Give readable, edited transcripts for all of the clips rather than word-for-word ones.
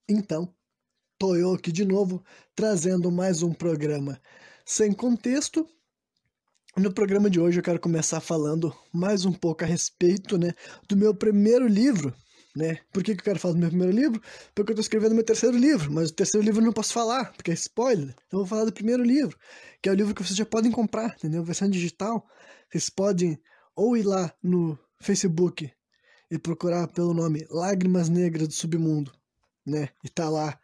Então, tô eu aqui de novo, trazendo mais um programa sem contexto. No programa de hoje eu quero começar falando mais um pouco a respeito, né, do meu primeiro livro, né? Por que eu quero falar do meu primeiro livro? Porque eu tô escrevendo meu terceiro livro, mas o terceiro livro eu não posso falar, porque é spoiler. Então eu vou falar do primeiro livro, que é o livro que vocês já podem comprar, entendeu? Versão digital. Vocês podem ou ir lá no Facebook e procurar pelo nome Lágrimas Negras do Submundo, né? E tá lá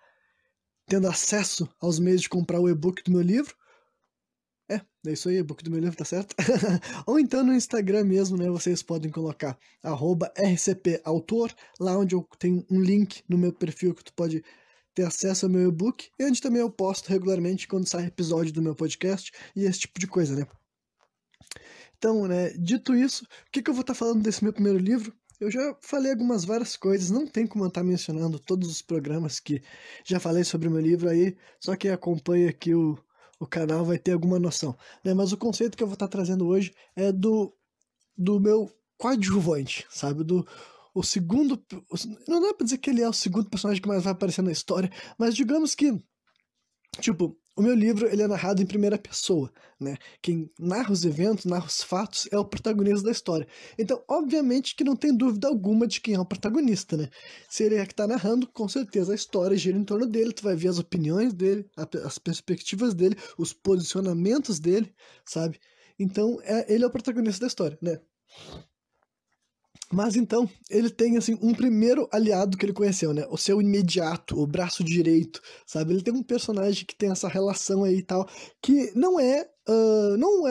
tendo acesso aos meios de comprar o e-book do meu livro. É isso aí, e-book do meu livro, tá certo? Ou então no Instagram mesmo, né? Vocês podem colocar @rcpautor, lá onde eu tenho um link no meu perfil que tu pode ter acesso ao meu e-book, e onde também eu posto regularmente quando sai episódio do meu podcast e esse tipo de coisa, né? Então, né, dito isso, o que eu vou estar falando desse meu primeiro livro? Eu já falei várias coisas, não tem como eu estar mencionando todos os programas que já falei sobre o meu livro aí, só quem acompanha aqui o canal vai ter alguma noção, né? Mas o conceito que eu vou estar trazendo hoje é do meu coadjuvante, sabe? O segundo. Não dá pra dizer que ele é o segundo personagem que mais vai aparecer na história, mas digamos que, tipo, o meu livro ele é narrado em primeira pessoa, né? Quem narra os eventos, narra os fatos é o protagonista da história. Então, obviamente que não tem dúvida alguma de quem é o protagonista, né? Se ele é que tá narrando, com certeza a história gira em torno dele, tu vai ver as opiniões dele, as perspectivas dele, os posicionamentos dele, sabe? Então, ele é o protagonista da história, né? Mas então, ele tem assim um primeiro aliado que ele conheceu, né? O seu imediato, o braço direito, sabe? Ele tem um personagem que tem essa relação aí e tal, que não é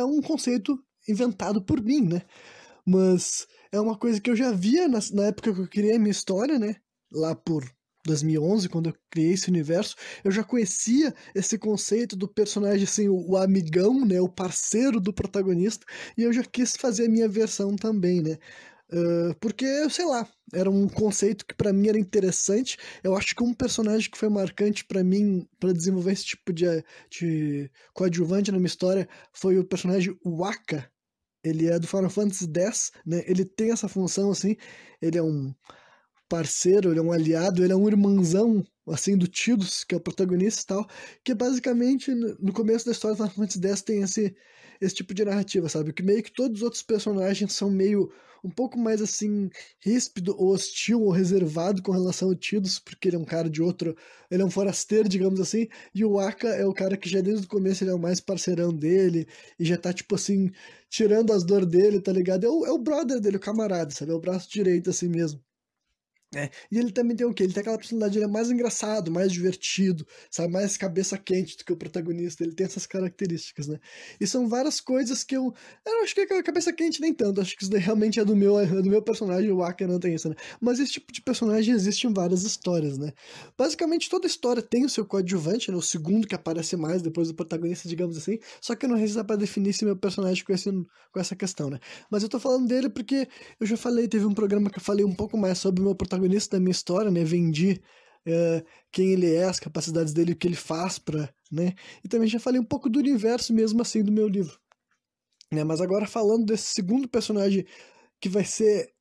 um conceito inventado por mim, né? Mas é uma coisa que eu já via na época que eu criei a minha história, né? Lá por 2011, quando eu criei esse universo, eu já conhecia esse conceito do personagem, assim, o amigão, né? O parceiro do protagonista, e eu já quis fazer a minha versão também, né? Porque, sei lá, era um conceito que pra mim era interessante. Eu acho que um personagem que foi marcante pra mim pra desenvolver esse tipo de coadjuvante na minha história foi o personagem Waka. Ele é do Final Fantasy X, né? Ele tem essa função assim. Ele é um parceiro, ele é um aliado, ele é um irmãozão assim do Tidus, que é o protagonista e tal, que basicamente no começo da história do Final Fantasy X tem esse tipo de narrativa, sabe? Que meio que todos os outros personagens são meio um pouco mais assim ríspido ou hostil ou reservado com relação ao Tidus, porque ele é um cara de outro, ele é um forasteiro, digamos assim, e o Aka é o cara que já desde o começo ele é o mais parceirão dele e já tá tipo assim tirando as dores dele, tá ligado? É o brother dele, o camarada, sabe? É o braço direito assim mesmo. E ele também tem o quê? Ele tem aquela personalidade, ele é mais engraçado, mais divertido, sabe? Mais cabeça quente do que o protagonista. Ele tem essas características, né? E são várias coisas que eu acho que a cabeça quente nem tanto. Acho que isso daí realmente é do meu personagem. O Aka não tem isso, né? Mas esse tipo de personagem existe em várias histórias, né? Basicamente, toda história tem o seu coadjuvante, né? O segundo que aparece mais depois do protagonista, digamos assim. Só que eu não sei se dá pra definir se meu personagem com essa questão, né? Mas eu tô falando dele porque eu já falei, teve um programa que eu falei um pouco mais sobre o meu protagonista da minha história, né? Vendi quem ele é, as capacidades dele, o que ele faz né? E também já falei um pouco do universo mesmo assim do meu livro, né? Mas agora falando desse segundo personagem que vai ser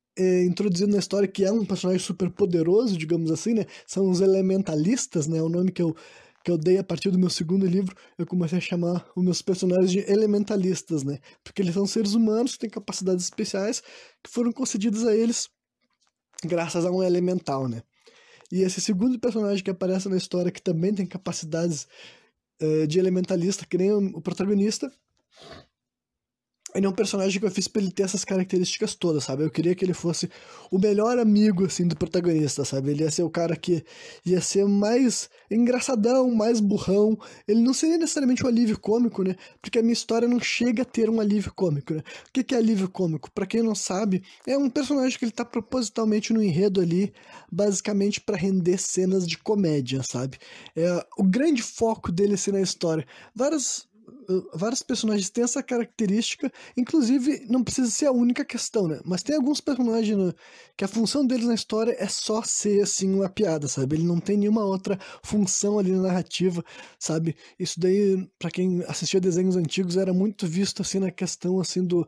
introduzido na história, que é um personagem super poderoso, digamos assim, né? São os elementalistas, né? O nome que eu dei a partir do meu segundo livro, eu comecei a chamar os meus personagens de elementalistas, né? Porque eles são seres humanos, têm capacidades especiais que foram concedidas a eles graças a um elemental, né? E esse segundo personagem que aparece na história, que também tem capacidades de elementalista, que nem o protagonista, ele é um personagem que eu fiz pra ele ter essas características todas, sabe? Eu queria que ele fosse o melhor amigo, assim, do protagonista, sabe? Ele ia ser o cara que ia ser mais engraçadão, mais burrão. Ele não seria necessariamente um alívio cômico, né? Porque a minha história não chega a ter um alívio cômico, né? O que é alívio cômico? Pra quem não sabe, é um personagem que ele tá propositalmente no enredo ali, basicamente pra render cenas de comédia, sabe? O grande foco dele, assim, na história. Vários personagens têm essa característica, inclusive não precisa ser a única questão, né? Mas tem alguns personagens, né, que a função deles na história é só ser, assim, uma piada, sabe? Ele não tem nenhuma outra função ali na narrativa, sabe? Isso daí, pra quem assistia desenhos antigos, era muito visto, assim, na questão, assim, do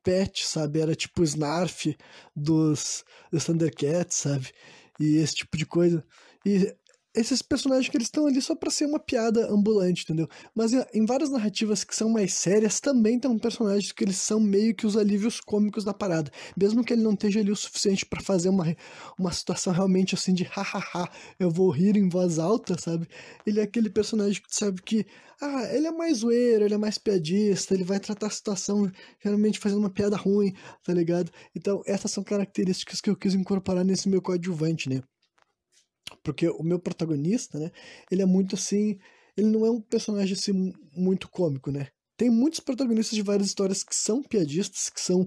Pet, sabe? Era tipo o Snarf dos Thundercats, sabe? E esse tipo de coisa. E esses personagens que eles estão ali só pra ser uma piada ambulante, entendeu? Mas em várias narrativas que são mais sérias, também tem personagens que eles são meio que os alívios cômicos da parada. Mesmo que ele não esteja ali o suficiente pra fazer uma situação realmente assim de hahaha, eu vou rir em voz alta, sabe? Ele é aquele personagem que tu sabe que, ele é mais zoeiro, ele é mais piadista, ele vai tratar a situação geralmente fazendo uma piada ruim, tá ligado? Então, essas são características que eu quis incorporar nesse meu coadjuvante, né? Porque o meu protagonista, né, ele é muito assim, ele não é um personagem assim muito cômico, né? Tem muitos protagonistas de várias histórias que são piadistas, que são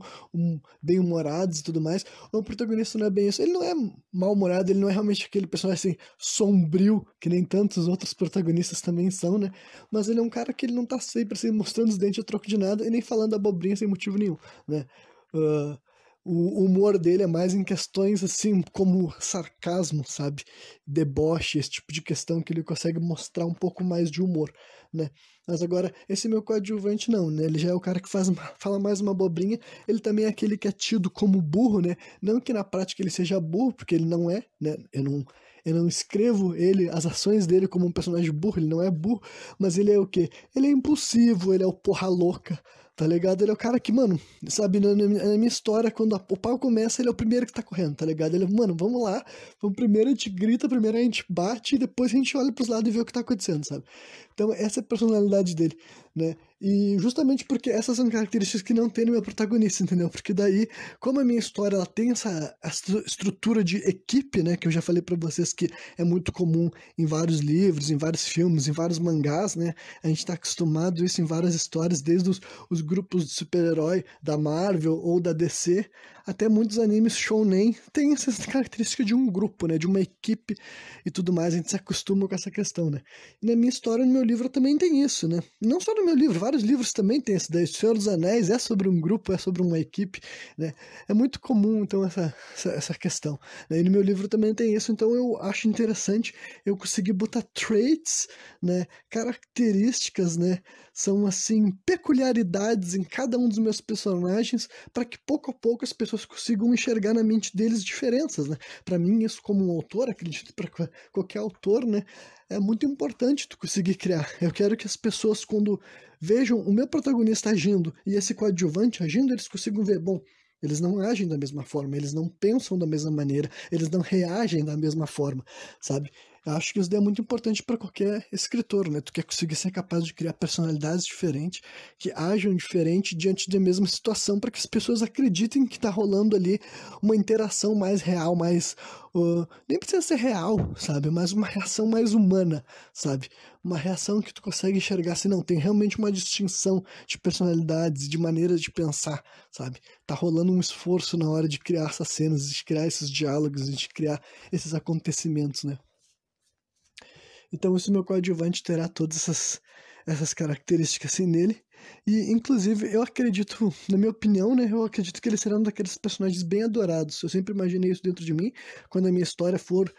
bem-humorados e tudo mais. O protagonista não é bem isso. Ele não é mal-humorado, ele não é realmente aquele personagem assim, sombrio, que nem tantos outros protagonistas também são, né? Mas ele é um cara que ele não tá sempre assim, mostrando os dentes a troco de nada e nem falando abobrinha sem motivo nenhum, né? Ah, o humor dele é mais em questões assim como sarcasmo, sabe? Deboche, esse tipo de questão que ele consegue mostrar um pouco mais de humor, né? Mas agora, esse meu coadjuvante não, né? Ele já é o cara que fala mais uma abobrinha, ele também é aquele que é tido como burro, né? Não que na prática ele seja burro, porque ele não é, né? Eu não escrevo as ações dele como um personagem burro, ele não é burro, mas ele é o quê? Ele é impulsivo, ele é o porra louca, tá ligado? Ele é o cara que, mano, sabe, na minha história, quando o pau começa, ele é o primeiro que tá correndo, tá ligado? Ele, mano, vamos lá, primeiro a gente grita, primeiro a gente bate, e depois a gente olha pros lados e vê o que tá acontecendo, sabe? Então, essa é a personalidade dele, né? E justamente porque essas são características que não tem no meu protagonista, entendeu? Porque daí, como a minha história ela tem essa estrutura de equipe, né? Que eu já falei pra vocês que é muito comum em vários livros, em vários filmes, em vários mangás, né? A gente tá acostumado a isso em várias histórias, desde os grupos de super-herói da Marvel ou da DC, até muitos animes shounen tem essa característica de um grupo, né? De uma equipe e tudo mais. A gente se acostuma com essa questão, né? E na minha história, no meu livro, também tem isso, né? Não só no meu livro, vários livros também tem isso daí. O Senhor dos Anéis é sobre um grupo, é sobre uma equipe, né? É muito comum, então, essa questão, né? E no meu livro também tem isso, então eu acho interessante eu conseguir botar traits, né? Características, né? São, assim, peculiaridades em cada um dos meus personagens para que pouco a pouco as pessoas consigam enxergar na mente deles diferenças, né? Para mim, isso como um autor, acredito para qualquer autor, né? É muito importante tu conseguir criar. Eu quero que as pessoas, quando vejam o meu protagonista agindo e esse coadjuvante agindo, eles consigam ver, bom, eles não agem da mesma forma, eles não pensam da mesma maneira, eles não reagem da mesma forma, sabe? Eu acho que isso daí é muito importante para qualquer escritor, né? Tu quer conseguir ser capaz de criar personalidades diferentes, que ajam diferente diante da mesma situação, para que as pessoas acreditem que tá rolando ali uma interação mais real, mais. Nem precisa ser real, sabe? Mas uma reação mais humana, sabe? Uma reação que tu consegue enxergar assim, não, tem realmente uma distinção de personalidades, de maneiras de pensar, sabe? Tá rolando um esforço na hora de criar essas cenas, de criar esses diálogos, de criar esses acontecimentos, né? Então, esse meu coadjuvante terá todas essas características assim nele. E, inclusive, eu acredito, na minha opinião, né? Eu acredito que ele será um daqueles personagens bem adorados. Eu sempre imaginei isso dentro de mim. Quando a minha história for,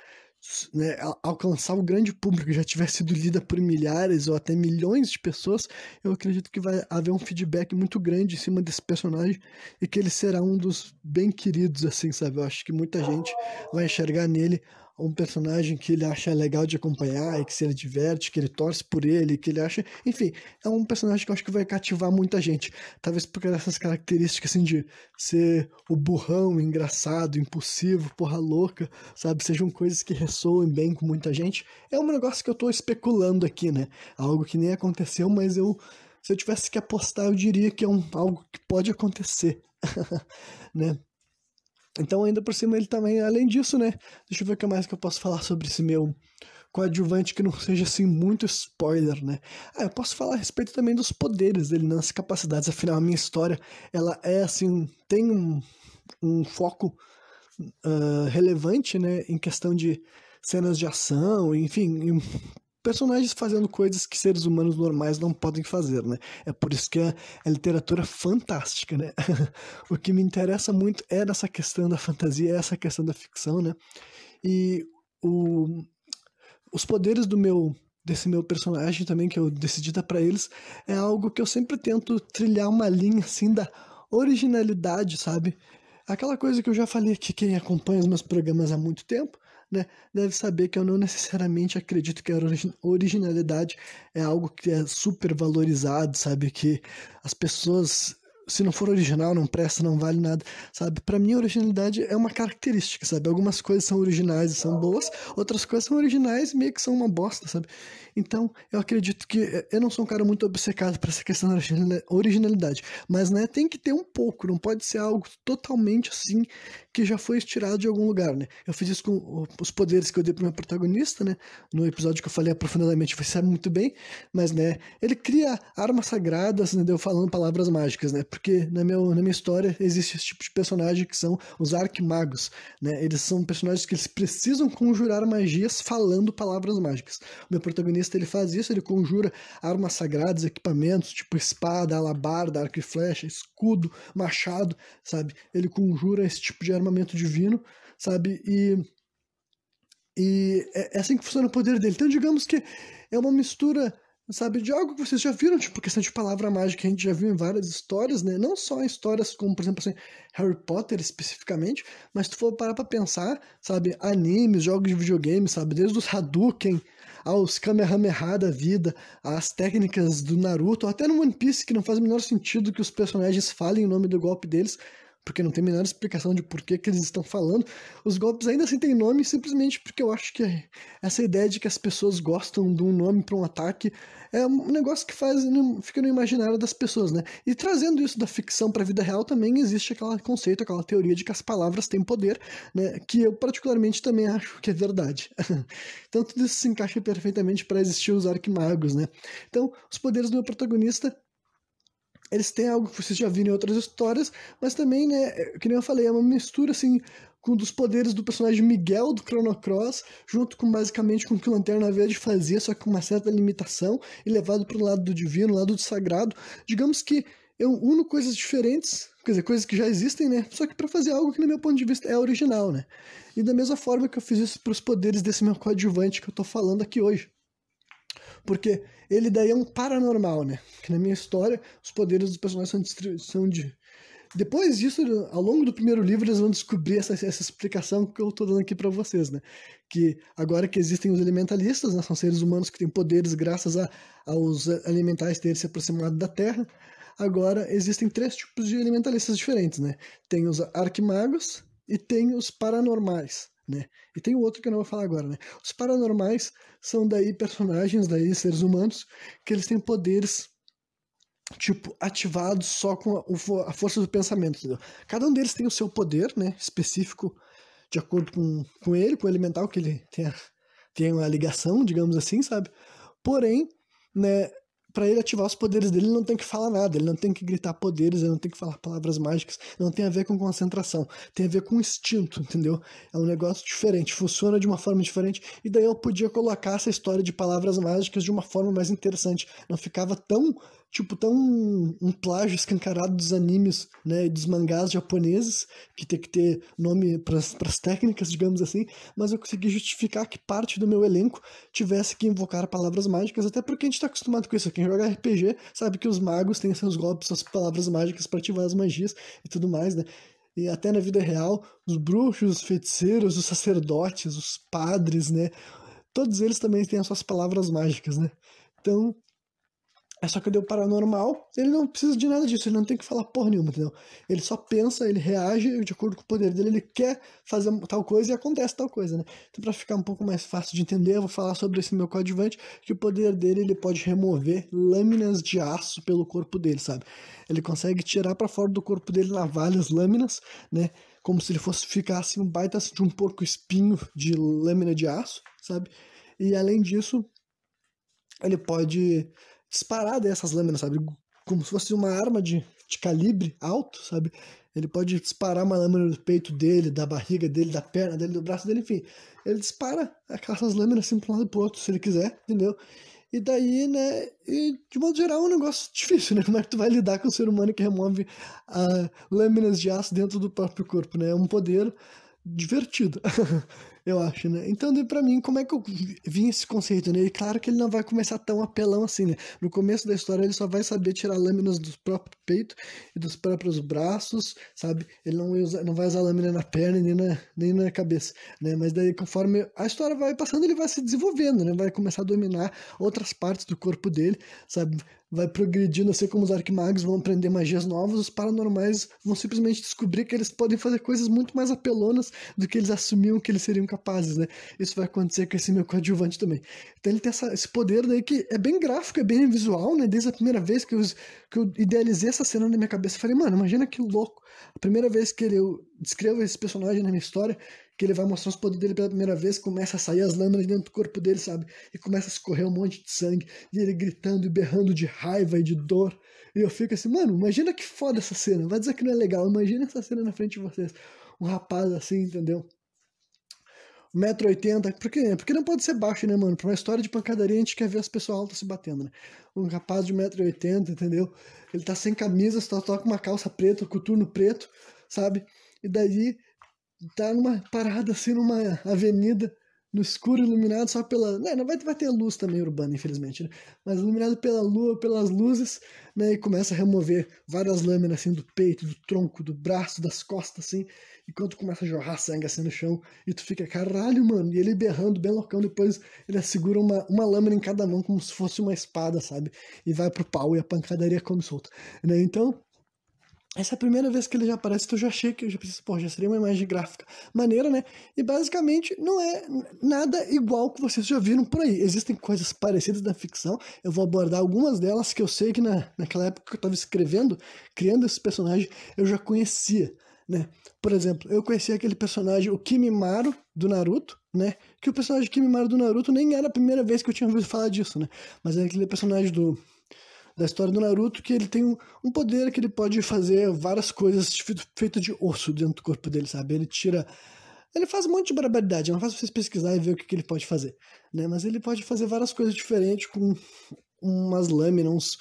né, alcançar o grande público, já tiver sido lida por milhares ou até milhões de pessoas, eu acredito que vai haver um feedback muito grande em cima desse personagem e que ele será um dos bem queridos, assim, sabe? Eu acho que muita gente vai enxergar nele um personagem que ele acha legal de acompanhar e que se ele diverte, que ele torce por ele, que ele acha... Enfim, é um personagem que eu acho que vai cativar muita gente. Talvez por essas características, assim, de ser o burrão, engraçado, impulsivo, porra louca, sabe? Sejam coisas que ressoem bem com muita gente. É um negócio que eu tô especulando aqui, né? Algo que nem aconteceu, mas se eu tivesse que apostar, eu diria que é algo que pode acontecer, né? Então, ainda por cima, ele também, além disso, né? Deixa eu ver o que mais que eu posso falar sobre esse meu coadjuvante que não seja, assim, muito spoiler, né? Eu posso falar a respeito também dos poderes dele, nas capacidades. Afinal, a minha história, ela é, assim, tem um foco relevante, né? Em questão de cenas de ação, enfim, personagens fazendo coisas que seres humanos normais não podem fazer, né? É por isso que a literatura é fantástica, né? O que me interessa muito é nessa questão da fantasia, é essa questão da ficção, né? E os poderes desse meu personagem também, que eu decidi dar pra eles, é algo que eu sempre tento trilhar uma linha, assim, da originalidade, sabe? Aquela coisa que eu já falei aqui, quem acompanha os meus programas há muito tempo, né, deve saber que eu não necessariamente acredito que a originalidade é algo que é super valorizado, sabe? Que as pessoas, se não for original, não presta, não vale nada, sabe? Pra mim, a originalidade é uma característica, sabe? Algumas coisas são originais e são boas, outras coisas são originais e meio que são uma bosta, sabe? Então, eu acredito que eu não sou um cara muito obcecado por essa questão da originalidade, mas, né, tem que ter um pouco, não pode ser algo totalmente assim que já foi estirado de algum lugar, né? Eu fiz isso com os poderes que eu dei pro meu protagonista, né? No episódio que eu falei aprofundadamente, você sabe muito bem, mas, né, ele cria armas sagradas, entendeu? Falando palavras mágicas, né? Porque na minha história existe esse tipo de personagem que são os arquimagos, né? Eles são personagens que eles precisam conjurar magias falando palavras mágicas. O meu protagonista, ele faz isso, ele conjura armas sagradas, equipamentos, tipo espada, alabarda, arco e flecha, escudo, machado, sabe? Ele conjura esse tipo de armamento divino, sabe? E é assim que funciona o poder dele. Então, digamos que é uma mistura, sabe, de algo que vocês já viram, tipo, questão de palavra mágica, a gente já viu em várias histórias, né? Não só em histórias como, por exemplo, assim, Harry Potter especificamente, mas se tu for parar pra pensar, sabe, animes, jogos de videogame, sabe, desde os Hadouken aos Kamehameha da vida, as técnicas do Naruto, até no One Piece, que não faz o menor sentido que os personagens falem o nome do golpe deles, porque não tem a menor explicação de por que eles estão falando. Os golpes ainda assim têm nome simplesmente porque eu acho que essa ideia de que as pessoas gostam de um nome para um ataque é um negócio que fica no imaginário das pessoas, né? E trazendo isso da ficção para a vida real também existe aquele conceito, aquela teoria de que as palavras têm poder, né? Que eu particularmente também acho que é verdade. Então tudo isso se encaixa perfeitamente para existir os arquimagos, né? Então os poderes do meu protagonista, eles têm algo que vocês já viram em outras histórias, mas também, né, que nem eu falei, é uma mistura, assim, com dos poderes do personagem Miguel do Chrono Cross, junto com, basicamente, com o que o Lanterna Verde fazia, só que com uma certa limitação, e levado para o lado do divino, lado do sagrado. Digamos que eu uno coisas diferentes, quer dizer, coisas que já existem, né, só que para fazer algo que, no meu ponto de vista, é original, né. E da mesma forma que eu fiz isso para os poderes desse meu coadjuvante que eu tô falando aqui hoje. Porque ele daí é um paranormal, né? Que na minha história, os poderes dos personagens são de. Depois disso, ao longo do primeiro livro, eles vão descobrir essa explicação que eu tô dando aqui para vocês, né? Que agora que existem os elementalistas, né? São seres humanos que têm poderes graças aos elementais terem se aproximado da Terra. Agora existem três tipos de elementalistas diferentes, né? Tem os arquimagos e tem os paranormais, né? E tem o outro que eu não vou falar agora, né? Os paranormais são daí personagens, daí seres humanos, que eles têm poderes, tipo, ativados só com a força do pensamento, entendeu? Cada um deles tem o seu poder, né, específico, de acordo com ele, com o elemental, que ele tem uma ligação, digamos assim, sabe? Porém, né, para ele ativar os poderes dele, ele não tem que falar nada, ele não tem que gritar poderes, ele não tem que falar palavras mágicas, não tem a ver com concentração, tem a ver com instinto, entendeu? É um negócio diferente, funciona de uma forma diferente, e daí eu podia colocar essa história de palavras mágicas de uma forma mais interessante, não ficava tão, tipo, tão um plágio escancarado dos animes, né, e dos mangás japoneses, que tem que ter nome para as técnicas, digamos assim, mas eu consegui justificar que parte do meu elenco tivesse que invocar palavras mágicas, até porque a gente tá acostumado com isso. Quem joga RPG sabe que os magos têm seus golpes, suas palavras mágicas para ativar as magias e tudo mais, né? E até na vida real, os bruxos, os feiticeiros, os sacerdotes, os padres, né? Todos eles também têm as suas palavras mágicas, né? Então, é só que o paranormal, ele não precisa de nada disso, ele não tem que falar porra nenhuma, entendeu? Ele só pensa, ele reage e de acordo com o poder dele, ele quer fazer tal coisa e acontece tal coisa, né? Então, pra ficar um pouco mais fácil de entender, eu vou falar sobre esse meu coadjuvante, que o poder dele, ele pode remover lâminas de aço pelo corpo dele, sabe? Ele consegue tirar pra fora do corpo dele navalhas, lâminas, né? Como se ele fosse ficar assim, um baita de um porco-espinho de lâmina de aço, sabe? E além disso, ele pode disparar dessas lâminas, sabe? Como se fosse uma arma de calibre alto, sabe? Ele pode disparar uma lâmina do peito dele, da barriga dele, da perna dele, do braço dele, enfim. Ele dispara aquelas lâminas assim para um lado e pro outro, se ele quiser, entendeu? E daí, né, e de modo geral é um negócio difícil, né? Como é que tu vai lidar com o ser humano que remove lâminas de aço dentro do próprio corpo, né? É um poder divertido. eu acho, né? Então, daí pra mim, como é que eu vi esse conceito, né? E claro que ele não vai começar tão apelão assim, né? No começo da história, ele só vai saber tirar lâminas do próprio peito e dos próprios braços, sabe? Ele não vai usar lâmina na perna e nem na cabeça, né? Mas daí, conforme a história vai passando, ele vai se desenvolvendo, né? Vai começar a dominar outras partes do corpo dele, sabe? Vai progredindo, assim como os arquimagos vão aprender magias novas, os paranormais vão simplesmente descobrir que eles podem fazer coisas muito mais apelonas do que eles assumiam que eles seriam capazes, né? Isso vai acontecer com esse meu coadjuvante também. Então ele tem esse poder daí que é bem gráfico, é bem visual, né? Desde a primeira vez que eu idealizei essa cena na minha cabeça, eu falei, mano, imagina que louco. A primeira vez que eu descrevo esse personagem na minha história, que ele vai mostrar os poderes dele pela primeira vez, começa a sair as lâminas dentro do corpo dele, sabe? E começa a escorrer um monte de sangue, e ele gritando e berrando de raiva e de dor. E eu fico assim, mano, imagina que foda essa cena. Vai dizer que não é legal, imagina essa cena na frente de vocês. Um rapaz assim, entendeu? 1,80 m. Por quê? Porque não pode ser baixo, né, mano? Pra uma história de pancadaria, a gente quer ver as pessoas altas se batendo, né? Um rapaz de 1,80 m, entendeu? Ele tá sem camisa, só toca uma calça preta, coturno preto, sabe? E daí tá numa parada assim, numa avenida, no escuro, iluminado só pela. Né, não vai ter luz também urbana, infelizmente, né? Mas iluminado pela lua, pelas luzes, né? E começa a remover várias lâminas assim do peito, do tronco, do braço, das costas, assim, enquanto começa a jorrar sangue assim no chão, e tu fica, caralho, mano, e ele berrando bem loucão, depois ele segura uma lâmina em cada mão como se fosse uma espada, sabe? E vai pro pau e a pancadaria come solta, né? Então. Essa é a primeira vez que ele já aparece, então eu já achei que eu já pensei, pô, já seria uma imagem gráfica maneira, né? E basicamente não é nada igual que vocês já viram por aí. Existem coisas parecidas na ficção, eu vou abordar algumas delas que eu sei que naquela época que eu estava escrevendo, criando esse personagem, eu já conhecia, né? Por exemplo, eu conhecia aquele personagem, o Kimimaro, do Naruto, né? Que o personagem Kimimaro do Naruto nem era a primeira vez que eu tinha ouvido falar disso, né? Mas é aquele personagem da história do Naruto, que ele tem um poder que ele pode fazer várias coisas feitas de osso dentro do corpo dele, sabe? Ele tira. Ele faz um monte de barbaridade, é mais fácil vocês pesquisar e ver o que ele pode fazer, né? Mas ele pode fazer várias coisas diferentes com umas lâminas,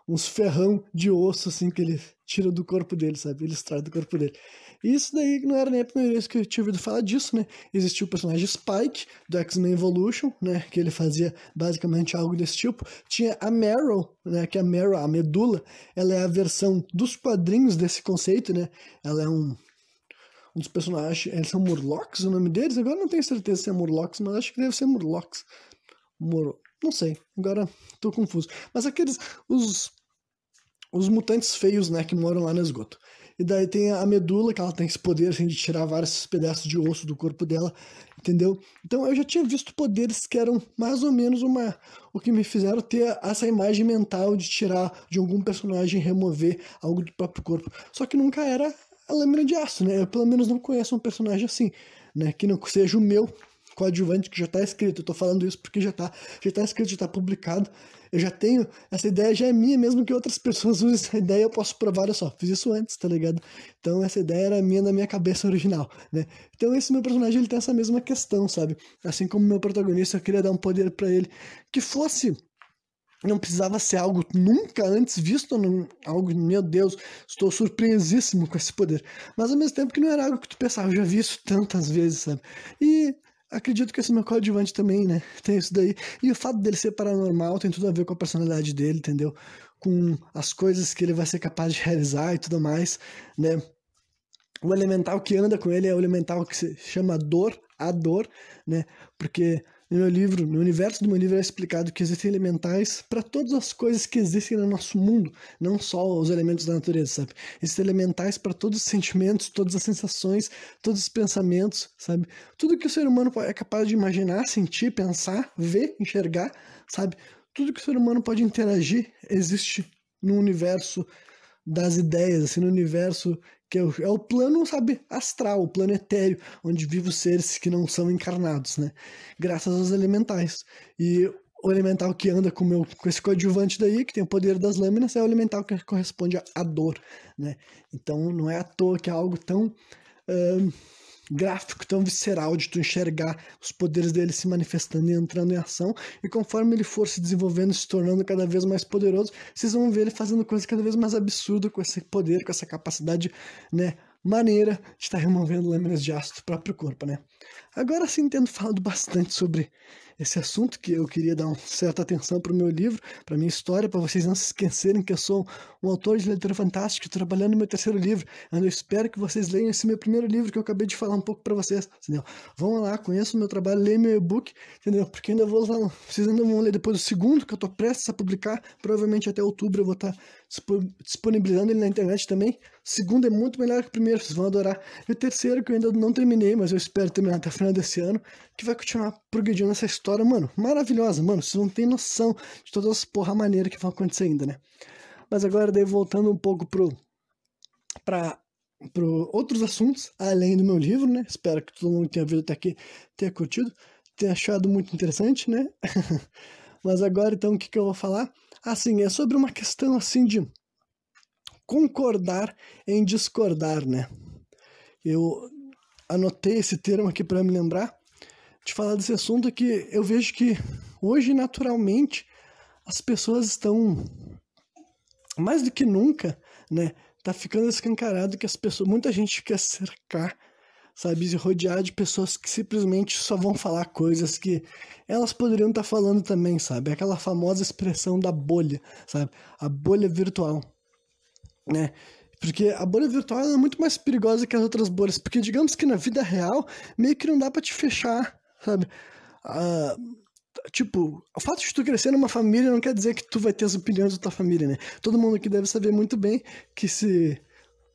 uns ferrão de osso, assim, que ele tira do corpo dele, sabe? Ele extrai do corpo dele. E isso daí não era nem a primeira vez que eu tinha ouvido falar disso, né? Existia o personagem Spike, do X-Men Evolution, né? Que ele fazia basicamente algo desse tipo. Tinha a Meryl, né? Que a Meryl, a Medula, ela é a versão dos quadrinhos desse conceito, né? Ela é um dos personagens, eles são Murlocs, o nome deles? Agora não tenho certeza se é Murlocs, mas acho que deve ser Murlocs. Não sei, agora tô confuso. Mas aqueles, os mutantes feios, né, que moram lá no esgoto. E daí tem a Medula, que ela tem esse poder, assim, de tirar vários pedaços de osso do corpo dela, entendeu? Então eu já tinha visto poderes que eram mais ou menos o que me fizeram ter essa imagem mental de tirar de algum personagem, remover algo do próprio corpo. Só que nunca era a lâmina de aço, né? Eu pelo menos não conheço um personagem assim, né? Que não seja o meu coadjuvante, que já tá escrito. Eu tô falando isso porque já tá escrito, já tá publicado. Eu já tenho, essa ideia já é minha, mesmo que outras pessoas usem essa ideia, eu posso provar, olha só, fiz isso antes, tá ligado? Então essa ideia era minha na minha cabeça original, né? Então esse meu personagem, ele tem essa mesma questão, sabe? Assim como o meu protagonista, eu queria dar um poder pra ele que fosse, não precisava ser algo nunca antes visto, algo, meu Deus, estou surpresíssimo com esse poder. Mas ao mesmo tempo que não era algo que tu pensava, eu já vi isso tantas vezes, sabe? E acredito que esse meu coadjuvante também, né? Tem isso daí. E o fato dele ser paranormal tem tudo a ver com a personalidade dele, entendeu? Com as coisas que ele vai ser capaz de realizar e tudo mais, né? O elemental que anda com ele é o elemental que se chama dor, a dor, né? Porque no meu livro, no universo do meu livro é explicado que existem elementais para todas as coisas que existem no nosso mundo, não só os elementos da natureza, sabe? Existem elementais para todos os sentimentos, todas as sensações, todos os pensamentos, sabe? Tudo que o ser humano é capaz de imaginar, sentir, pensar, ver, enxergar, sabe? Tudo que o ser humano pode interagir existe no universo das ideias, assim, no universo que é o plano, sabe, astral, o plano etéreo, onde vivem os seres que não são encarnados, né? Graças aos elementais. E o elemental que anda com esse coadjuvante daí, que tem o poder das lâminas, é o elemental que corresponde à dor, né? Então não é à toa que é algo tão gráfico, tão visceral de tu enxergar os poderes dele se manifestando e entrando em ação, e conforme ele for se desenvolvendo, se tornando cada vez mais poderoso, vocês vão ver ele fazendo coisas cada vez mais absurdas com esse poder, com essa capacidade, né, maneira de estar removendo lâminas de aço do próprio corpo, né? Agora sim, tendo falado bastante sobre esse assunto, que eu queria dar uma certa atenção para o meu livro, para minha história, para vocês não se esquecerem que eu sou um autor de literatura fantástica, trabalhando no meu terceiro livro, eu espero que vocês leiam esse meu primeiro livro que eu acabei de falar um pouco para vocês, entendeu? Vão lá, conheçam o meu trabalho, leiam meu e-book, entendeu? Porque ainda vou lá, vocês ainda vão ler depois o segundo, que eu estou prestes a publicar, provavelmente até outubro eu vou estar disponibilizando ele na internet também. O segundo é muito melhor que o primeiro, vocês vão adorar. E o terceiro, que eu ainda não terminei, mas eu espero terminar até o final desse ano, que vai continuar progredindo essa história, mano, maravilhosa, mano, vocês não têm noção de todas as porra maneiras que vão acontecer ainda, né? Mas agora, daí, voltando um pouco para outros assuntos, além do meu livro, né? Espero que todo mundo que tenha vindo até aqui tenha curtido, tenha achado muito interessante, né? Mas agora, então, o que eu vou falar? Assim, é sobre uma questão, assim, de concordar em discordar, né? Eu anotei esse termo aqui para me lembrar de falar desse assunto, que eu vejo que hoje, naturalmente, as pessoas estão, mais do que nunca, né? Tá ficando escancarado que muita gente quer cercar, sabe, se rodear de pessoas que simplesmente só vão falar coisas que elas poderiam estar falando também, sabe? Aquela famosa expressão da bolha, sabe? A bolha virtual, né? Porque a bolha virtual é muito mais perigosa que as outras bolhas, porque digamos que na vida real meio que não dá pra te fechar, sabe? Ah, tipo, o fato de tu crescer numa família não quer dizer que tu vai ter as opiniões da tua família, né? Todo mundo aqui deve saber muito bem que se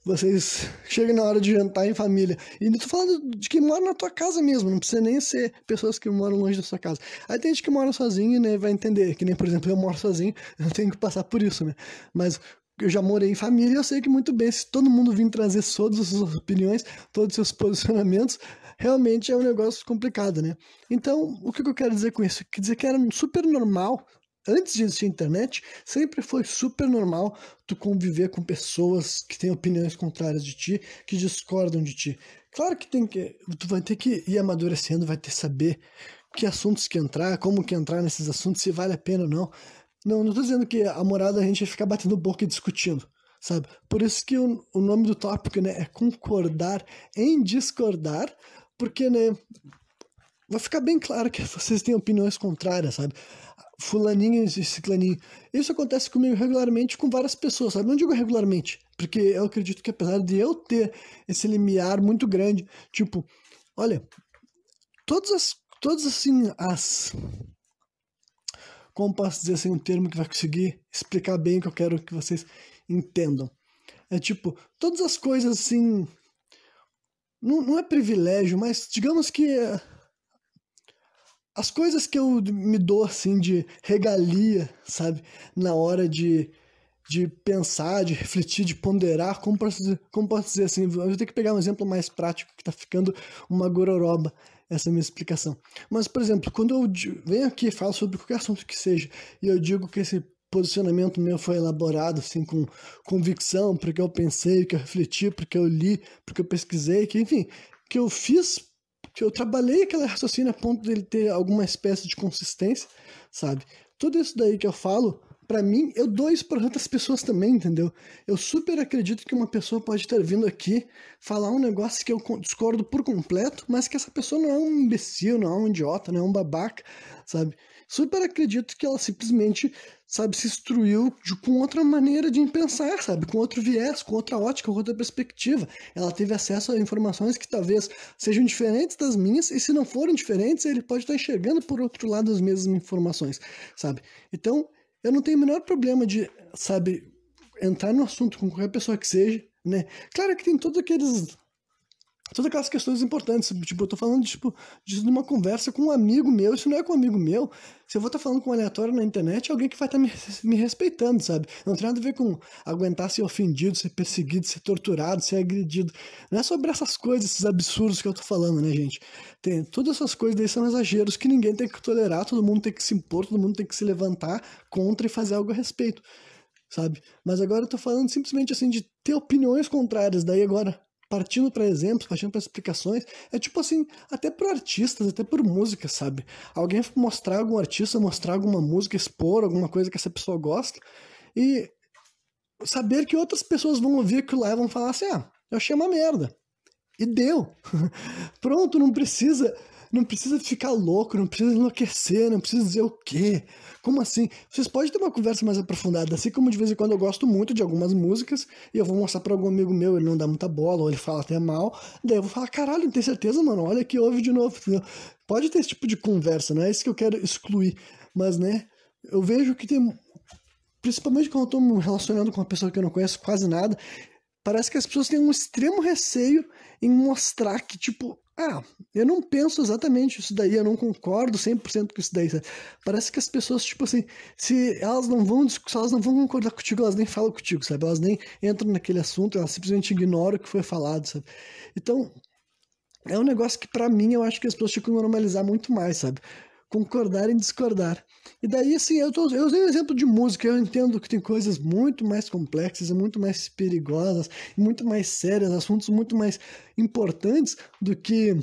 vocês chegam na hora de jantar em família, e eu tô falando de quem mora na tua casa mesmo, não precisa nem ser pessoas que moram longe da sua casa. Aí tem gente que mora sozinho, né, vai entender, que nem, por exemplo, eu moro sozinho, eu tenho que passar por isso, né? Mas eu já morei em família e eu sei que muito bem, se todo mundo vir trazer todas as suas opiniões, todos os seus posicionamentos, realmente é um negócio complicado, né? Então, o que eu quero dizer com isso? Quer dizer que era super normal, antes de existir a internet, sempre foi super normal tu conviver com pessoas que têm opiniões contrárias de ti, que discordam de ti. Claro que tu vai ter que ir amadurecendo, vai ter que saber que assuntos que entrar, como que entrar nesses assuntos, se vale a pena ou não. Não tô dizendo que a moral da gente é ficar batendo boca e discutindo, sabe? Por isso que o nome do tópico, né, é concordar em discordar, porque, né, vai ficar bem claro que vocês têm opiniões contrárias, sabe? Fulaninho e ciclaninho. Isso acontece comigo regularmente com várias pessoas, sabe? Não digo regularmente, porque eu acredito que apesar de eu ter esse limiar muito grande, tipo, olha, todas assim, como posso dizer assim, um termo que vai conseguir explicar bem o que eu quero que vocês entendam. É tipo, todas as coisas assim, não é privilégio, mas digamos que as coisas que eu me dou assim de regalia, sabe, na hora de pensar, de refletir, de ponderar, como posso dizer assim, eu vou ter que pegar um exemplo mais prático, que tá ficando uma gororoba essa minha explicação. Mas, por exemplo, quando eu venho aqui e falo sobre qualquer assunto que seja, e eu digo que esse posicionamento meu foi elaborado assim com convicção, porque eu pensei, que eu refleti, porque eu li, porque eu pesquisei, que enfim, que eu fiz, que eu trabalhei aquele raciocínio a ponto dele ter alguma espécie de consistência, sabe? Tudo isso daí que eu falo, pra mim, eu dou isso pra outras pessoas também, entendeu? Eu super acredito que uma pessoa pode estar vindo aqui falar um negócio que eu discordo por completo, mas que essa pessoa não é um imbecil, não é um idiota, não é um babaca, sabe? Super acredito que ela simplesmente, sabe, se instruiu com outra maneira de pensar, sabe? Com outro viés, com outra ótica, com outra perspectiva. Ela teve acesso a informações que talvez sejam diferentes das minhas, e se não forem diferentes, ele pode estar enxergando por outro lado as mesmas informações, sabe? Então, eu não tenho o menor problema de, sabe, entrar no assunto com qualquer pessoa que seja, né? Claro que tem todas aquelas questões importantes, tipo, eu tô falando, tipo, de uma conversa com um amigo meu, isso não é com um amigo meu, se eu vou estar falando com um aleatório na internet, é alguém que vai estar me respeitando, sabe? Não tem nada a ver com aguentar ser ofendido, ser perseguido, ser torturado, ser agredido, não é sobre essas coisas, esses absurdos que eu tô falando, né, gente? Todas essas coisas daí são exageros que ninguém tem que tolerar, todo mundo tem que se impor, todo mundo tem que se levantar contra e fazer algo a respeito, sabe? Mas agora eu tô falando simplesmente assim de ter opiniões contrárias, daí agora partindo para exemplos, partindo para explicações, é tipo assim, até por artistas, até por música, sabe? Alguém mostrar algum artista, mostrar alguma música, expor alguma coisa que essa pessoa gosta, e saber que outras pessoas vão ouvir aquilo lá e vão falar assim, Eu achei uma merda. E deu. Pronto, não precisa ficar louco, não precisa enlouquecer, não precisa dizer o quê. Como assim? Vocês podem ter uma conversa mais aprofundada, assim como de vez em quando eu gosto muito de algumas músicas e eu vou mostrar pra algum amigo meu, ele não dá muita bola, ou ele fala até mal, daí eu vou falar, caralho, não tem certeza, mano? Olha aqui, ouve de novo, entendeu? Pode ter esse tipo de conversa, não é isso que eu quero excluir, mas, né, eu vejo que tem, principalmente quando eu tô me relacionando com uma pessoa que eu não conheço quase nada, parece que as pessoas têm um extremo receio em mostrar que, tipo, eu não penso exatamente isso daí, eu não concordo 100% com isso daí, sabe? Parece que as pessoas, tipo assim, se elas não vão concordar contigo, elas nem falam contigo, sabe? Elas nem entram naquele assunto, elas simplesmente ignoram o que foi falado, sabe? Então, é um negócio que, pra mim, eu acho que as pessoas tinham que normalizar muito mais, sabe? Concordar em discordar. E daí, assim, eu usei o exemplo de música, eu entendo que tem coisas muito mais complexas, muito mais perigosas, muito mais sérias, assuntos muito mais importantes do que,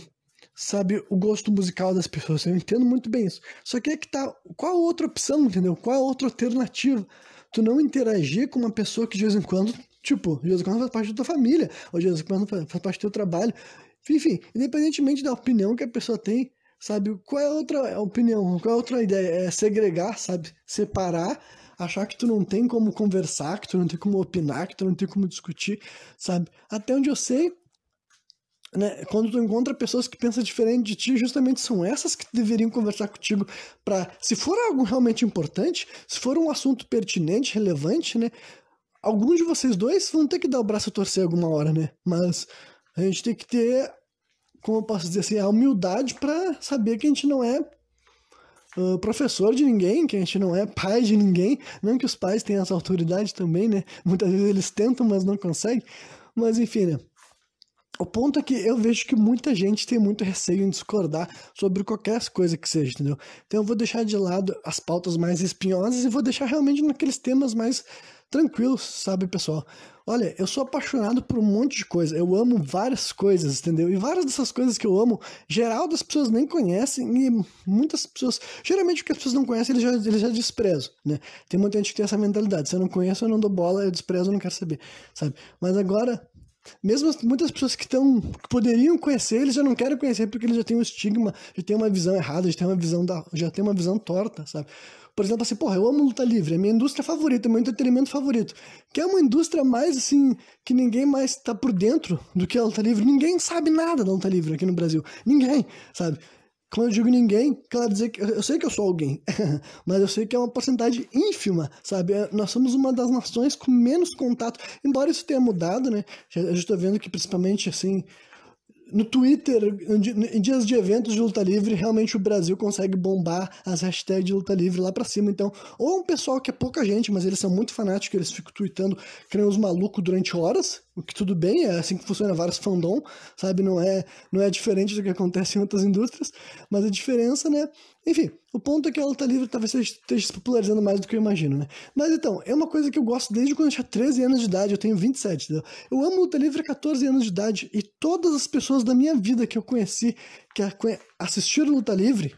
sabe, o gosto musical das pessoas. Eu entendo muito bem isso. Só que é que tá, qual a outra opção, entendeu? Qual a outra alternativa? Tu não interagir com uma pessoa que de vez em quando, tipo, de vez em quando faz parte da tua família, ou de vez em quando faz parte do teu trabalho. Enfim, independentemente da opinião que a pessoa tem, sabe? Qual é a outra opinião? Qual é a outra ideia? É segregar, sabe? Separar, achar que tu não tem como conversar, que tu não tem como opinar, que tu não tem como discutir, sabe? Até onde eu sei, né, quando tu encontra pessoas que pensam diferente de ti, justamente são essas que deveriam conversar contigo para, se for algo realmente importante, se for um assunto pertinente, relevante, né? Alguns de vocês dois vão ter que dar o braço a torcer alguma hora, né? Mas a gente tem que ter, como eu posso dizer assim, a humildade para saber que a gente não é professor de ninguém, que a gente não é pai de ninguém. Não que os pais tenham essa autoridade também, né? Muitas vezes eles tentam, mas não conseguem. Mas enfim, né? O ponto é que eu vejo que muita gente tem muito receio em discordar sobre qualquer coisa que seja, entendeu? Então eu vou deixar de lado as pautas mais espinhosas e vou deixar realmente naqueles temas mais tranquilos, sabe, pessoal? Olha, eu sou apaixonado por um monte de coisa, eu amo várias coisas, entendeu? E várias dessas coisas que eu amo, geral das pessoas nem conhecem e muitas pessoas, geralmente o que as pessoas não conhecem, eles já desprezam, né? Tem muita gente que tem essa mentalidade, se eu não conheço, eu não dou bola, eu desprezo, eu não quero saber, sabe? Mas agora mesmo muitas pessoas que poderiam conhecer, eles já não querem conhecer porque eles já têm um estigma, já têm uma visão errada, já têm uma visão torta, sabe? Por exemplo, assim, porra, eu amo luta livre, é minha indústria favorita, é meu entretenimento favorito. Que é uma indústria mais, assim, que ninguém mais tá por dentro do que a luta livre. Ninguém sabe nada da luta livre aqui no Brasil. Ninguém, sabe? Quando eu digo ninguém, quero dizer que eu sei que eu sou alguém, mas eu sei que é uma porcentagem ínfima, sabe? Nós somos uma das nações com menos contato, embora isso tenha mudado, né? Eu já estou vendo que principalmente assim no Twitter, em dias de eventos de luta livre, realmente o Brasil consegue bombar as hashtags de luta livre lá pra cima. Então, ou é um pessoal que é pouca gente, mas eles são muito fanáticos, eles ficam tweetando que nem os malucos durante horas, o que tudo bem, é assim que funciona vários fandom, sabe? Não é diferente do que acontece em outras indústrias, mas a diferença, né? Enfim, o ponto é que a luta livre talvez esteja se popularizando mais do que eu imagino, né? Mas então, é uma coisa que eu gosto desde quando eu tinha 13 anos de idade, eu tenho 27, entendeu? Eu amo luta livre há 14 anos de idade e todas as pessoas da minha vida que eu conheci, que assistiram luta livre,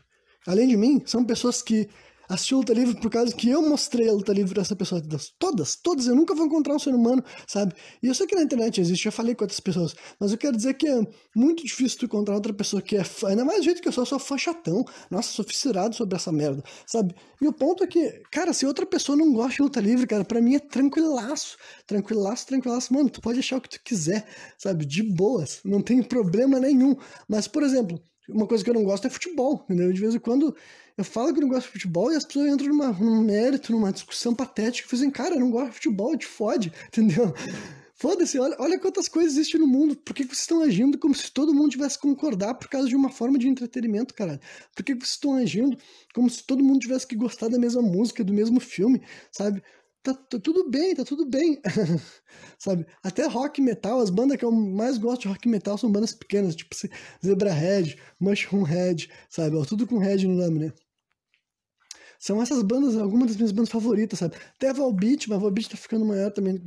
além de mim, são pessoas que assistiram luta livre por causa que eu mostrei a luta livre dessa pessoa. Todas, eu nunca vou encontrar um ser humano, sabe? E eu sei que na internet existe, já falei com outras pessoas, mas eu quero dizer que é muito difícil tu encontrar outra pessoa que é fã, ainda mais do jeito que eu sou fã chatão, nossa, sou fissurado sobre essa merda, sabe? E o ponto é que, cara, se outra pessoa não gosta de luta livre, cara, pra mim é tranquilaço, mano, tu pode achar o que tu quiser, sabe? De boas, não tem problema nenhum, mas, por exemplo, uma coisa que eu não gosto é futebol, entendeu? De vez em quando eu falo que eu não gosto de futebol e as pessoas entram num mérito, numa discussão patética e dizem, cara, eu não gosto de futebol, te fode, entendeu? Foda-se, olha quantas coisas existem no mundo. Por que vocês estão agindo como se todo mundo tivesse que concordar por causa de uma forma de entretenimento, caralho? Por que vocês estão agindo como se todo mundo tivesse que gostar da mesma música, do mesmo filme, sabe? Tá tudo bem, tá tudo bem. Sabe? Até rock metal, as bandas que eu mais gosto de rock metal são bandas pequenas, tipo Zebrahead, Mushroomhead, sabe? Tudo com head no nome, né? São essas bandas, algumas das minhas bandas favoritas, sabe? Até Volbeat, mas Volbeat tá ficando maior também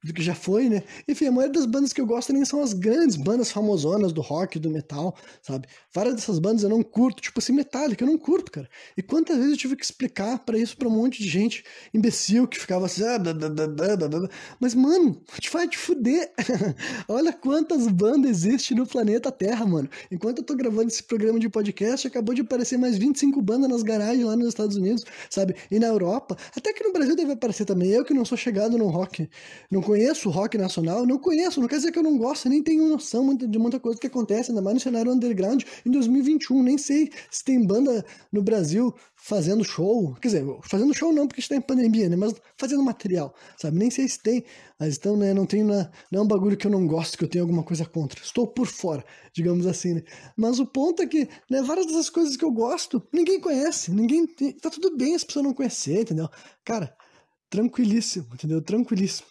do que já foi, né? Enfim, a maioria das bandas que eu gosto nem são as grandes bandas famosonas do rock, do metal, sabe? Várias dessas bandas eu não curto, tipo assim, Metallica, eu não curto, cara. E quantas vezes eu tive que explicar pra isso pra um monte de gente imbecil que ficava assim, blá, blá, blá, blá, blá, blá. Mas, mano, te vai te fuder. Olha quantas bandas existem no planeta Terra, mano. Enquanto eu tô gravando esse programa de podcast, acabou de aparecer mais 25 bandas nas garagens lá nos Estados Unidos, sabe? E na Europa, até que no Brasil deve aparecer também. Eu que não sou chegado no rock, não conheço o rock nacional, não conheço, não quer dizer que eu não gosto, nem tenho noção de muita coisa que acontece, ainda mais no cenário underground em 2021. Nem sei se tem banda no Brasil fazendo show, quer dizer, fazendo show não, porque está em pandemia, né? Mas fazendo material, sabe? Nem sei se tem, mas então, né, não tem, não é um bagulho que eu não gosto, que eu tenho alguma coisa contra. Estou por fora, digamos assim, né? Mas o ponto é que, né, várias dessas coisas que eu gosto, ninguém conhece, tá tudo bem as pessoas não conhecerem, entendeu? Cara, tranquilíssimo, entendeu? Tranquilíssimo.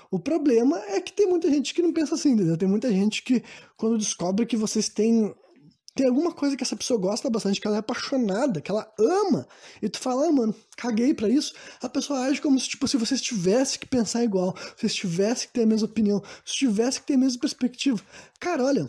O problema é que tem muita gente que não pensa assim, entendeu? Tem muita gente que, quando descobre que vocês tem alguma coisa que essa pessoa gosta bastante, que ela é apaixonada, que ela ama, e tu fala, mano, caguei pra isso, a pessoa age como se, tipo, se você tivesse que pensar igual, se você tivesse que ter a mesma opinião, se tivesse que ter a mesma perspectiva. Cara, olha,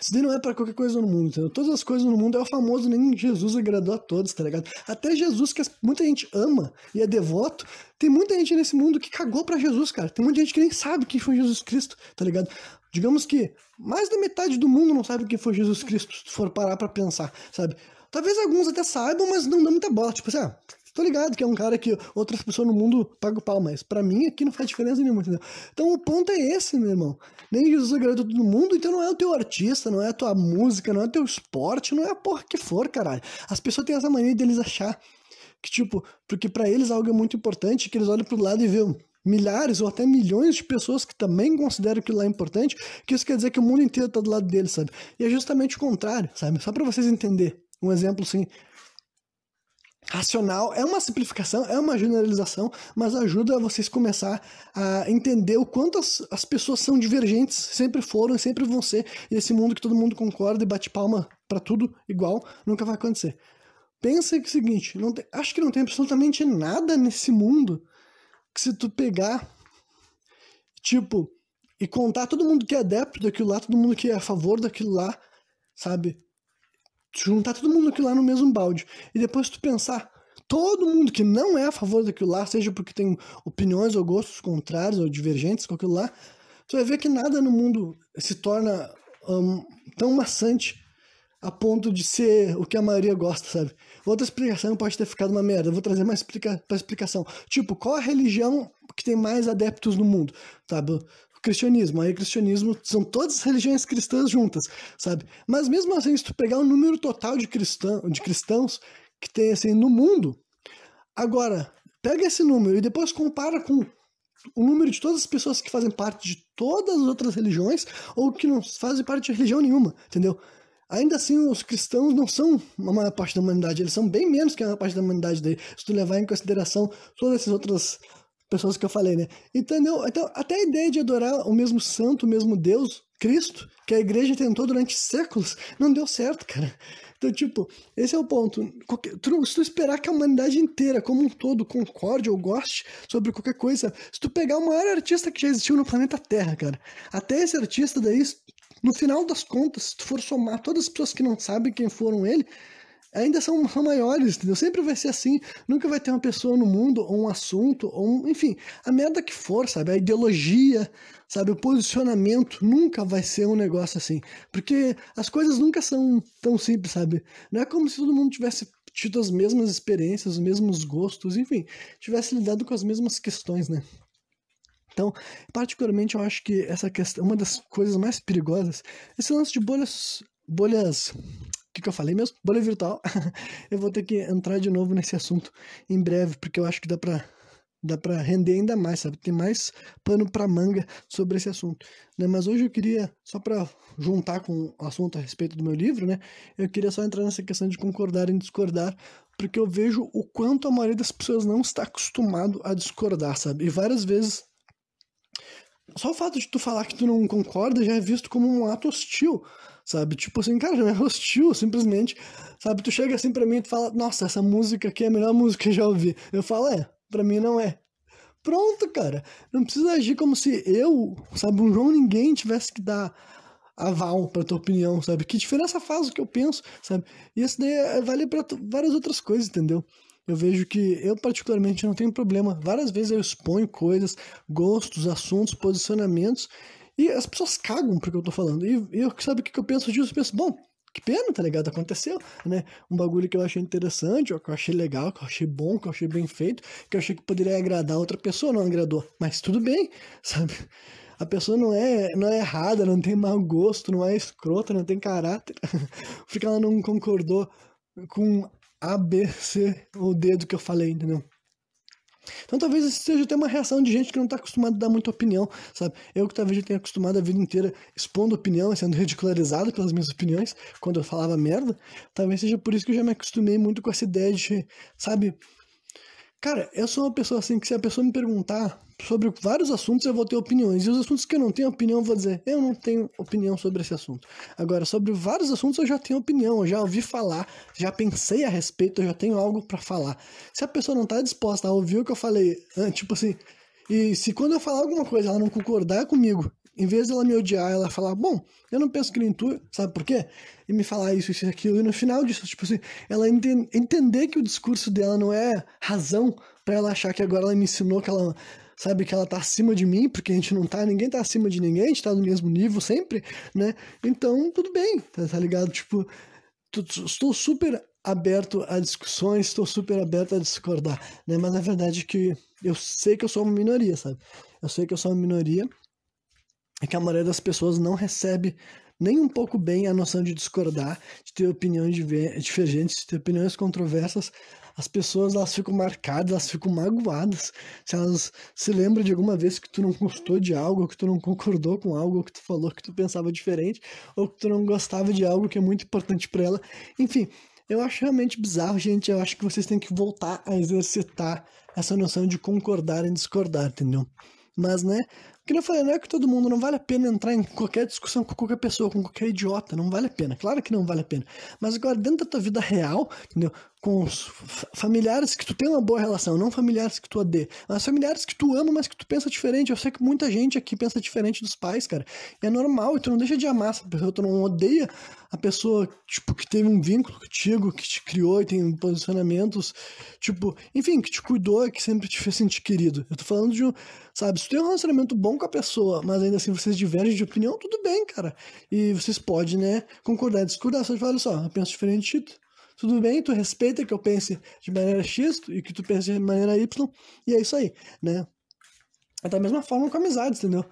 isso daí não é pra qualquer coisa no mundo, entendeu? Todas as coisas no mundo é o famoso nem Jesus agradou a todos, tá ligado? Até Jesus, que muita gente ama e é devoto, tem muita gente nesse mundo que cagou pra Jesus, cara. Tem muita gente que nem sabe quem foi Jesus Cristo, tá ligado? Digamos que mais da metade do mundo não sabe quem foi Jesus Cristo, se for parar pra pensar, sabe? Talvez alguns até saibam, mas não dão muita bola. Tipo assim, tô ligado que é um cara que outras pessoas no mundo pagam o pau, mas pra mim aqui não faz diferença nenhuma, entendeu? Então o ponto é esse, meu irmão. Nem Jesus agradou todo mundo, então não é o teu artista, não é a tua música, não é o teu esporte, não é a porra que for, caralho. As pessoas têm essa mania deles achar que, tipo, porque pra eles algo é muito importante, que eles olham pro lado e veem milhares ou até milhões de pessoas que também consideram aquilo lá importante, que isso quer dizer que o mundo inteiro tá do lado deles, sabe? E é justamente o contrário, sabe? Só pra vocês entenderem. Um exemplo, assim, racional, é uma simplificação, é uma generalização, mas ajuda vocês começar a entender o quanto as pessoas são divergentes, sempre foram e sempre vão ser, e esse mundo que todo mundo concorda e bate palma pra tudo igual, nunca vai acontecer. Pensa que é o seguinte, acho que não tem absolutamente nada nesse mundo que se tu pegar, tipo, e contar todo mundo que é adepto daquilo lá, todo mundo que é a favor daquilo lá, sabe? Juntar todo mundo aquilo lá no mesmo balde. E depois tu pensar, todo mundo que não é a favor daquilo lá, seja porque tem opiniões ou gostos contrários ou divergentes com aquilo lá, tu vai ver que nada no mundo se torna tão maçante a ponto de ser o que a maioria gosta, sabe? Outra explicação pode ter ficado uma merda. Eu vou trazer mais explicação. Tipo, qual a religião que tem mais adeptos no mundo, sabe? O cristianismo. Aí o cristianismo são todas as religiões cristãs juntas, sabe? Mas mesmo assim, se tu pegar o número total de cristãos que tem assim no mundo, agora pega esse número e depois compara com o número de todas as pessoas que fazem parte de todas as outras religiões ou que não fazem parte de religião nenhuma, entendeu? Ainda assim, os cristãos não são a maior parte da humanidade, eles são bem menos que a maior parte da humanidade daí, se tu levar em consideração todas essas outras pessoas que eu falei, né? Entendeu? Então, até a ideia de adorar o mesmo santo, o mesmo Deus, Cristo, que a igreja tentou durante séculos, não deu certo, cara. Então, tipo, esse é o ponto. Se tu esperar que a humanidade inteira, como um todo, concorde ou goste sobre qualquer coisa, se tu pegar o maior artista que já existiu no planeta Terra, cara, até esse artista daí, no final das contas, se tu for somar todas as pessoas que não sabem quem foram ele, ainda são maiores, entendeu? Sempre vai ser assim, nunca vai ter uma pessoa no mundo, ou um assunto, enfim, a merda que for, sabe? A ideologia, sabe? O posicionamento nunca vai ser um negócio assim, porque as coisas nunca são tão simples, sabe? Não é como se todo mundo tivesse tido as mesmas experiências, os mesmos gostos, enfim, tivesse lidado com as mesmas questões, né? Então, particularmente, eu acho que essa questão, uma das coisas mais perigosas, esse lance de bolhas, o que eu falei mesmo? Bolha virtual. Eu vou ter que entrar de novo nesse assunto em breve, porque eu acho que dá pra render ainda mais, sabe? Tem mais pano pra manga sobre esse assunto, né? Mas hoje eu queria, só pra juntar com o assunto a respeito do meu livro, né? Eu queria só entrar nessa questão de concordar e discordar, porque eu vejo o quanto a maioria das pessoas não está acostumado a discordar, sabe? E várias vezes só o fato de tu falar que tu não concorda já é visto como um ato hostil, sabe? Tipo assim, cara, não é hostil, simplesmente, sabe? Tu chega assim pra mim e tu fala, nossa, essa música aqui é a melhor música que eu já ouvi. Eu falo, pra mim não é. Pronto, cara. Não precisa agir como se eu, sabe, um João Ninguém tivesse que dar aval pra tua opinião, sabe? Que diferença faz o que eu penso, sabe? E isso daí vale pra várias outras coisas, entendeu? Eu vejo que eu, particularmente, não tenho problema. Várias vezes eu exponho coisas, gostos, assuntos, posicionamentos, e as pessoas cagam pro que eu tô falando. E eu, sabe o que eu penso disso? Eu penso, bom, que pena, tá ligado? Aconteceu, né? Um bagulho que eu achei interessante, ou que eu achei legal, que eu achei bom, que eu achei bem feito, que eu achei que poderia agradar outra pessoa, não agradou. Mas tudo bem, sabe? A pessoa não é errada, não tem mau gosto, não é escrota, não tem caráter. Porque ela não concordou com A, B, C ou D do que eu falei, entendeu? Então talvez isso seja até uma reação de gente que não tá acostumado a dar muita opinião, sabe? Eu que talvez já tenha acostumado a vida inteira expondo opinião e sendo ridicularizado pelas minhas opiniões quando eu falava merda, talvez seja por isso que eu já me acostumei muito com essa ideia de, sabe? Cara, eu sou uma pessoa assim que se a pessoa me perguntar sobre vários assuntos, eu vou ter opiniões. E os assuntos que eu não tenho opinião, eu vou dizer, eu não tenho opinião sobre esse assunto. Agora, sobre vários assuntos eu já tenho opinião, eu já ouvi falar, já pensei a respeito, eu já tenho algo pra falar. Se a pessoa não tá disposta a ouvir o que eu falei, tipo assim, e se quando eu falar alguma coisa ela não concordar comigo, em vez dela me odiar, ela falar, bom, eu não penso que nem tu, sabe por quê? E me falar isso e aquilo, e no final disso, tipo assim, ela entender que o discurso dela não é razão pra ela achar que agora ela me ensinou que ela, sabe, que ela tá acima de mim, porque a gente não tá, ninguém tá acima de ninguém, a gente tá no mesmo nível sempre, né? Então, tudo bem, tá ligado? Tipo, estou super aberto a discussões, estou super aberto a discordar, né? Mas a verdade é que eu sei que eu sou uma minoria, sabe? Eu sei que eu sou uma minoria e que a maioria das pessoas não recebe nem um pouco bem a noção de discordar, de ter opiniões divergentes, de ter opiniões controversas. As pessoas, elas ficam marcadas, elas ficam magoadas. Se elas se lembram de alguma vez que tu não gostou de algo, ou que tu não concordou com algo, ou que tu falou que tu pensava diferente, ou que tu não gostava de algo que é muito importante para ela. Enfim, eu acho realmente bizarro, gente. Eu acho que vocês têm que voltar a exercitar essa noção de concordar e discordar, entendeu? Mas, né, que eu falei, não é que todo mundo, não vale a pena entrar em qualquer discussão com qualquer pessoa, com qualquer idiota, não vale a pena, claro que não vale a pena. Mas agora, dentro da tua vida real, entendeu? Com os familiares que tu tem uma boa relação, não familiares que tu odeia, mas familiares que tu ama, mas que tu pensa diferente. Eu sei que muita gente aqui pensa diferente dos pais, cara. E é normal, e tu não deixa de amar essa pessoa, tu não odeia a pessoa, tipo, que teve um vínculo contigo, que te criou e tem posicionamentos, tipo, enfim, que te cuidou, que sempre te fez sentir querido. Eu tô falando de um, sabe, se tu tem um relacionamento bom com a pessoa, mas ainda assim vocês divergem de opinião, tudo bem, cara. E vocês podem, né, concordar e discordar. Você fala, olha só, eu penso diferente de tu. Tudo bem, tu respeita que eu pense de maneira X e que tu pense de maneira Y, e é isso aí, né? É da mesma forma com amizades, entendeu?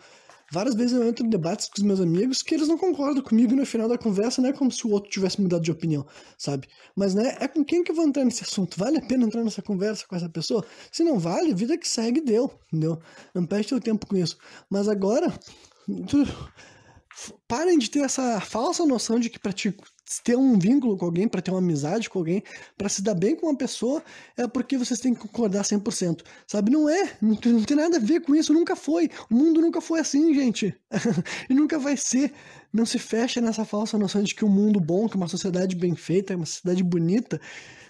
Várias vezes eu entro em debates com os meus amigos que eles não concordam comigo e no final da conversa não é como se o outro tivesse mudado de opinião, sabe? Mas, né, é com quem que eu vou entrar nesse assunto? Vale a pena entrar nessa conversa com essa pessoa? Se não vale, vida que segue deu, entendeu? Não perde teu tempo com isso. Mas agora, parem de ter essa falsa noção de que pra te ter um vínculo com alguém, pra ter uma amizade com alguém, pra se dar bem com uma pessoa, é porque vocês têm que concordar 100%, sabe? Não é, não tem nada a ver com isso, nunca foi. O mundo nunca foi assim, gente. E nunca vai ser. Não se fecha nessa falsa noção de que um mundo bom, que uma sociedade bem feita, uma sociedade bonita,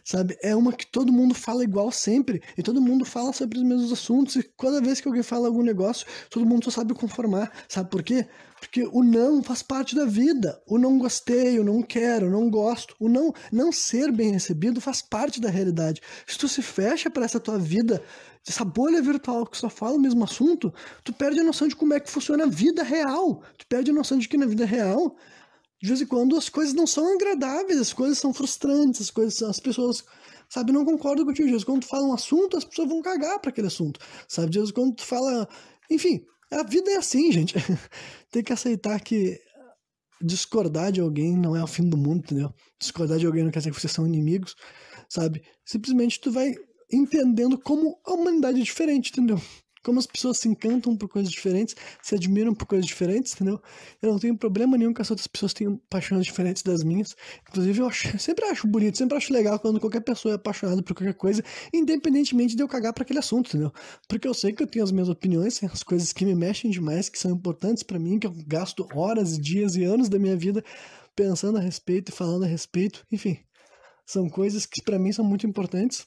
sabe? É uma que todo mundo fala igual sempre, e todo mundo fala sobre os mesmos assuntos, e cada vez que alguém fala algum negócio, todo mundo só sabe conformar. Sabe por quê? Porque o não faz parte da vida. O não gostei, o não quero, o não gosto. O não ser bem recebido faz parte da realidade. Se tu se fecha para essa tua vida, essa bolha virtual que só fala o mesmo assunto, tu perde a noção de como é que funciona a vida real. Tu perde a noção de que na vida real, de vez em quando, as coisas não são agradáveis, as coisas são frustrantes, as pessoas, sabe, não concordam contigo. De vez em quando tu fala um assunto, as pessoas vão cagar para aquele assunto, sabe? De vez em quando tu fala... Enfim, a vida é assim, gente. Tem que aceitar que discordar de alguém não é o fim do mundo, entendeu? Discordar de alguém não quer dizer que vocês são inimigos, sabe? Simplesmente tu vai entendendo como a humanidade é diferente, entendeu? Como as pessoas se encantam por coisas diferentes, se admiram por coisas diferentes, entendeu? Eu não tenho problema nenhum que as outras pessoas tenham paixões diferentes das minhas. Inclusive, sempre acho bonito, sempre acho legal quando qualquer pessoa é apaixonada por qualquer coisa, independentemente de eu cagar pra aquele assunto, entendeu? Porque eu sei que eu tenho as minhas opiniões, as coisas que me mexem demais, que são importantes pra mim, que eu gasto horas, dias e anos da minha vida pensando a respeito e falando a respeito. Enfim, são coisas que pra mim são muito importantes.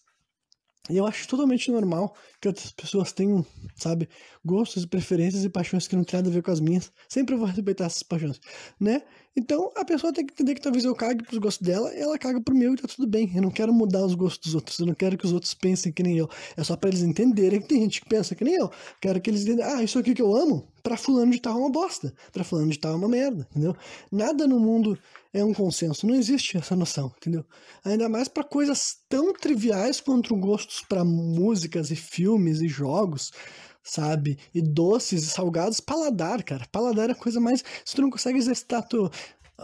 E eu acho totalmente normal que outras pessoas tenham, sabe, gostos, preferências e paixões que não tem nada a ver com as minhas. Sempre eu vou respeitar essas paixões, né? Então a pessoa tem que entender que talvez eu cague pros gostos dela e ela caga pro meu e tá tudo bem. Eu não quero mudar os gostos dos outros, eu não quero que os outros pensem que nem eu. É só pra eles entenderem que tem gente que pensa que nem eu. Quero que eles entendam, isso aqui que eu amo, pra fulano de tal é uma bosta, pra fulano de tal é uma merda, entendeu? Nada no mundo é um consenso, não existe essa noção, entendeu? Ainda mais para coisas tão triviais quanto gostos para músicas e filmes e jogos, sabe? E doces e salgados, paladar, cara. Paladar é a coisa mais. Se tu não consegue exercitar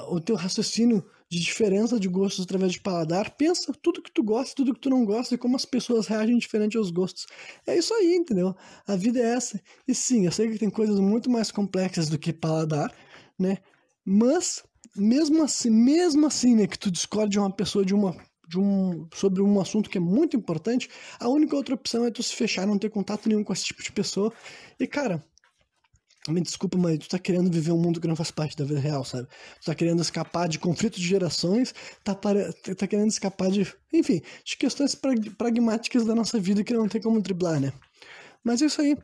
o teu raciocínio de diferença de gostos através de paladar, pensa tudo que tu gosta, tudo que tu não gosta e como as pessoas reagem diferente aos gostos. É isso aí, entendeu? A vida é essa. E sim, eu sei que tem coisas muito mais complexas do que paladar, né? Mas mesmo assim, né, que tu discorde de uma pessoa sobre um assunto que é muito importante, a única outra opção é tu se fechar, não ter contato nenhum com esse tipo de pessoa. E, cara, me desculpa, mas tu tá querendo viver um mundo que não faz parte da vida real, sabe? Tu tá querendo escapar de conflitos de gerações, tá querendo escapar enfim, de questões pragmáticas da nossa vida que não tem como driblar, né? Mas é isso aí.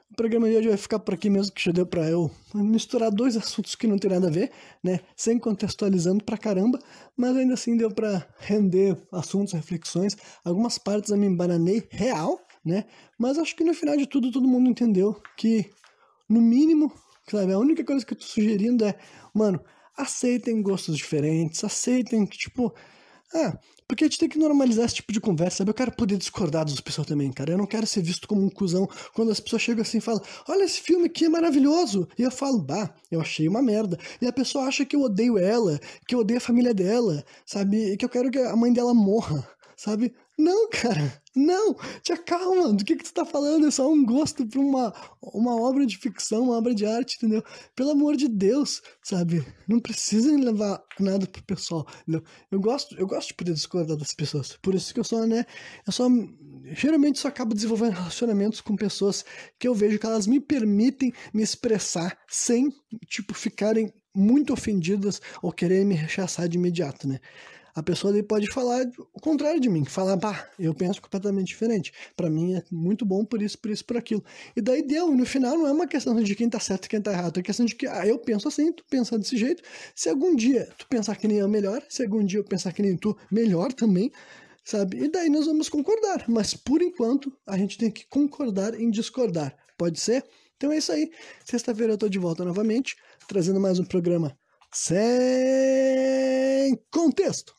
O programa de hoje vai ficar por aqui mesmo, que já deu pra eu misturar dois assuntos que não tem nada a ver, né? Sem contextualizando pra caramba, mas ainda assim deu pra render assuntos, reflexões. Algumas partes eu me embananei real, né? Mas acho que no final de tudo todo mundo entendeu que, no mínimo, sabe, a única coisa que eu tô sugerindo é, mano, aceitem gostos diferentes, aceitem que, tipo, porque a gente tem que normalizar esse tipo de conversa, sabe? Eu quero poder discordar das pessoas também, cara. Eu não quero ser visto como um cuzão quando as pessoas chegam assim e falam: olha, esse filme aqui é maravilhoso. E eu falo: bah, eu achei uma merda. E a pessoa acha que eu odeio ela, que eu odeio a família dela, sabe? E que eu quero que a mãe dela morra, sabe? Não, cara, não, te acalma, do que tu tá falando? É só um gosto pra uma obra de ficção, uma obra de arte, entendeu? Pelo amor de Deus, sabe? Não precisem levar nada pro pessoal, entendeu? Eu gosto de poder discordar das pessoas, por isso que geralmente só acabo desenvolvendo relacionamentos com pessoas que eu vejo que elas me permitem me expressar sem, tipo, ficarem muito ofendidas ou quererem me rechaçar de imediato, né? A pessoa ali pode falar o contrário de mim, falar, pá, eu penso completamente diferente. Pra mim é muito bom por isso, por aquilo. E daí deu, no final não é uma questão de quem tá certo e quem tá errado, é questão de que, eu penso assim, tu pensa desse jeito. Se algum dia tu pensar que nem eu, melhor. Se algum dia eu pensar que nem tu, melhor também, sabe? E daí nós vamos concordar. Mas por enquanto, a gente tem que concordar em discordar. Pode ser? Então é isso aí. Sexta-feira eu tô de volta novamente, trazendo mais um programa sem contexto.